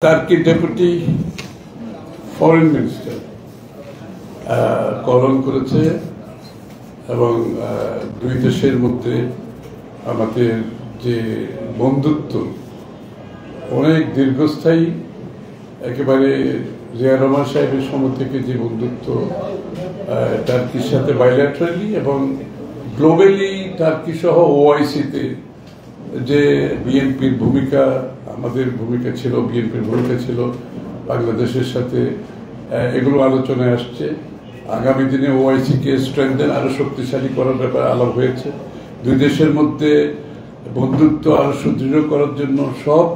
Turkey deputy foreign minister কলম করেছে এবং দুই দেশের মধ্যে আমাদের যে বন্ধুত্ব অনেক দীর্ঘস্থায়ী, একেবারে জিয়া রহমান সাহেবের সময় থেকে যে বন্ধুত্ব টার্কির সাথে বাইল্যাটারালি এবং গ্লোবালি টার্কি সহ ওআইসিতে যে বিএনপির ভূমিকা, আমাদের ভূমিকা ছিল, বিএনপির ভূমিকা ছিল বাংলাদেশের সাথে, এগুলো আলোচনায় আসছে। আগামী দিনে ওআইসিকে স্ট্রেংথেন আরো শক্তিশালী করার ব্যাপারে আলাপ হয়েছে। দুই দেশের মধ্যে বন্ধুত্ব আরো সুদৃঢ় করার জন্য সব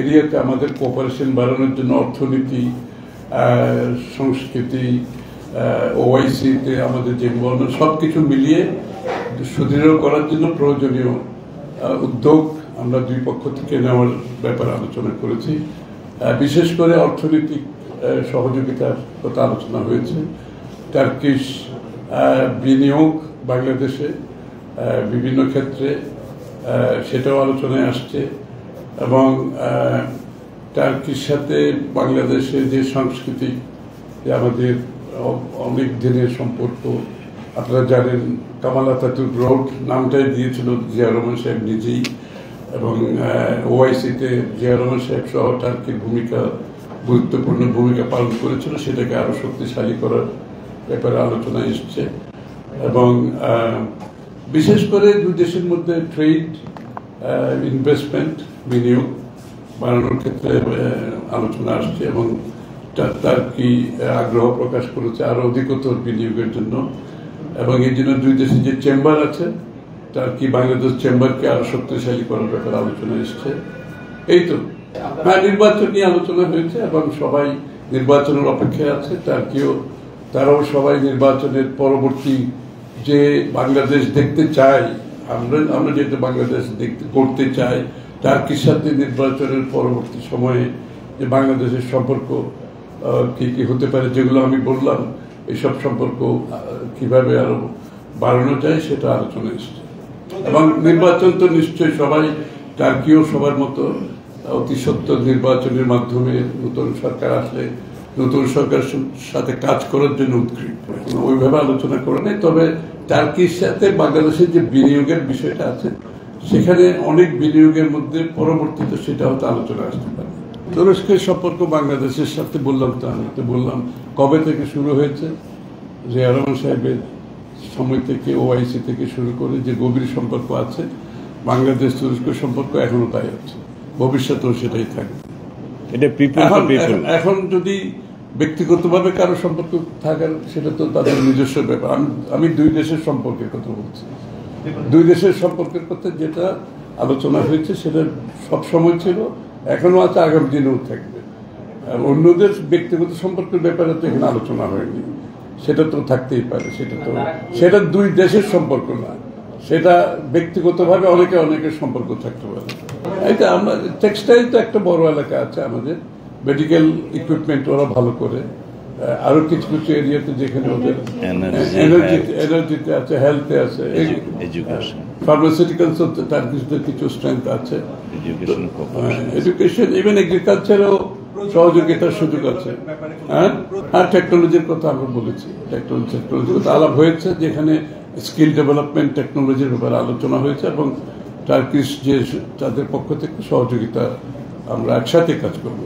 এরিয়াতে আমাদের কোঅপারেশন বাড়ানোর জন্য অর্থনীতি, সংস্কৃতি, ওআইসিতে আমাদের যে ইনভলভমেন্ট সবকিছু মিলিয়ে সুদৃঢ় করার জন্য প্রয়োজনীয় উদ্যোগ আমরা দুই পক্ষ থেকে নেওয়ার ব্যাপারে আলোচনা করেছি। বিশেষ করে অর্থনৈতিক সহযোগিতার কথা আলোচনা হয়েছে। টার্কিশ বিনিয়োগ বাংলাদেশে বিভিন্ন ক্ষেত্রে সেটাও আলোচনায় আসছে এবং টার্কির সাথে বাংলাদেশের যে সাংস্কৃতিক, যে আমাদের অনেক দিনের সম্পর্ক, আপনারা জানেন কামাল আতাতুর্ক রোড নামটাই দিয়েছিল জিয়া রহমান সাহেব নিজেই, এবং ওআইসিতে জিয়া রহমান সাহেব সহ টার্কির গুরুত্বপূর্ণ ভূমিকা পালন করেছিল, সেটাকে আরো শক্তিশালী করার ব্যাপারে আলোচনা এসছে। এবং বিশেষ করে দুই দেশের মধ্যে ট্রেড, ইনভেস্টমেন্ট, বিনিয়োগ বাড়ানোর ক্ষেত্রে আলোচনা আসছে এবং টার্কি আগ্রহ প্রকাশ করেছে আরো অধিকতর বিনিয়োগের জন্য। এবং এই জন্য দুই দেশে যে চেম্বার আছে, টার্কি বাংলাদেশ চেম্বারকে আরো শক্তিশালী করার ব্যাপারে আলোচনা এসছে। এই তো নির্বাচন নিয়ে আলোচনা হয়েছে এবং সবাই নির্বাচনের অপেক্ষায় আছে। টার্কিও, তারাও সবাই নির্বাচনের পরবর্তী যে বাংলাদেশ দেখতে চাই, আমরা যেহেতু বাংলাদেশ করতে চাই, টার্কির সাথে নির্বাচনের পরবর্তী সময়ে যে বাংলাদেশের সম্পর্ক কি কি হতে পারে, যেগুলো আমি বললাম, এইসব সম্পর্ক কিভাবে আরো বাড়ানো যায় সেটা আলোচনা এসছে। এবং নির্বাচন তো নিশ্চয়ই সবাই, টার্কিও সবার মতো অতি সত্বর নির্বাচনের মাধ্যমে নতুন সরকার আসলে নতুন সরকারের সাথে কাজ করার জন্য উৎকৃষ্ট, ওইভাবে আলোচনা করে নেই। তবে টার্কির সাথে বাংলাদেশের যে বিনিয়োগের বিষয়টা আছে, সেখানে অনেক বিনিয়োগের মধ্যে পরবর্তীতে সেটা হয়তো আলোচনা আসতে পারে। তুরস্কের সম্পর্ক বাংলাদেশের সাথে বললাম তো, আমি তো বললাম কবে থেকে শুরু হয়েছে, জিয়া রহমান সাহেবের সময় থেকে ওআইসি থেকে শুরু করে যে গভীর সম্পর্ক আছে, বাংলাদেশ তুরস্ক সম্পর্ক এখনো তাই আছে, ভবিষ্যতেও সেটাই থাকবে। এখন যদি ব্যক্তিগতভাবে কারো সম্পর্ক থাকার, সেটা তো তাদের নিজস্ব ব্যাপার। আমি দুই দেশের সম্পর্কের কথা বলছি। দুই দেশের সম্পর্কের কথা যেটা আলোচনা হয়েছে সেটা সবসময় ছিল, এখনো আছে, আগামী দিনেও থাকবে। অন্যদের ব্যক্তিগত সম্পর্কের ব্যাপারে তো এখানে আলোচনা হয়নি, সেটা তো থাকতেই পারে। সেটা দুই দেশের সম্পর্ক না, সেটা ব্যক্তিগতভাবে অনেকের সম্পর্ক থাকতে পারে। এটা আমরা টেক্সটাইল তো একটা বড় এলাকা আছে আমাদের, মেডিকেল ইকুইপমেন্ট ওরা ভালো করে, আরো কিছু কিছু এরিয়াতে যেখানে ওদের এনার্জিতে আছে, হেলথে আছে, ফার্মাসিউটিক্যালস তার কিছু স্ট্রেংথ আছে, এডুকেশন, ইভেন এগ্রিকালচারেও সহযোগিতার সুযোগ আছে। আর টেকনোলজির কথা আমরা বলেছি, টেকনোলজির কথা আলাপ হয়েছে, যেখানে স্কিল ডেভেলপমেন্ট, টেকনোলজির ব্যাপারে আলোচনা হয়েছে এবং টার্কিশ যে তাদের পক্ষ থেকে সহযোগিতা, আমরা একসাথে কাজ করবো।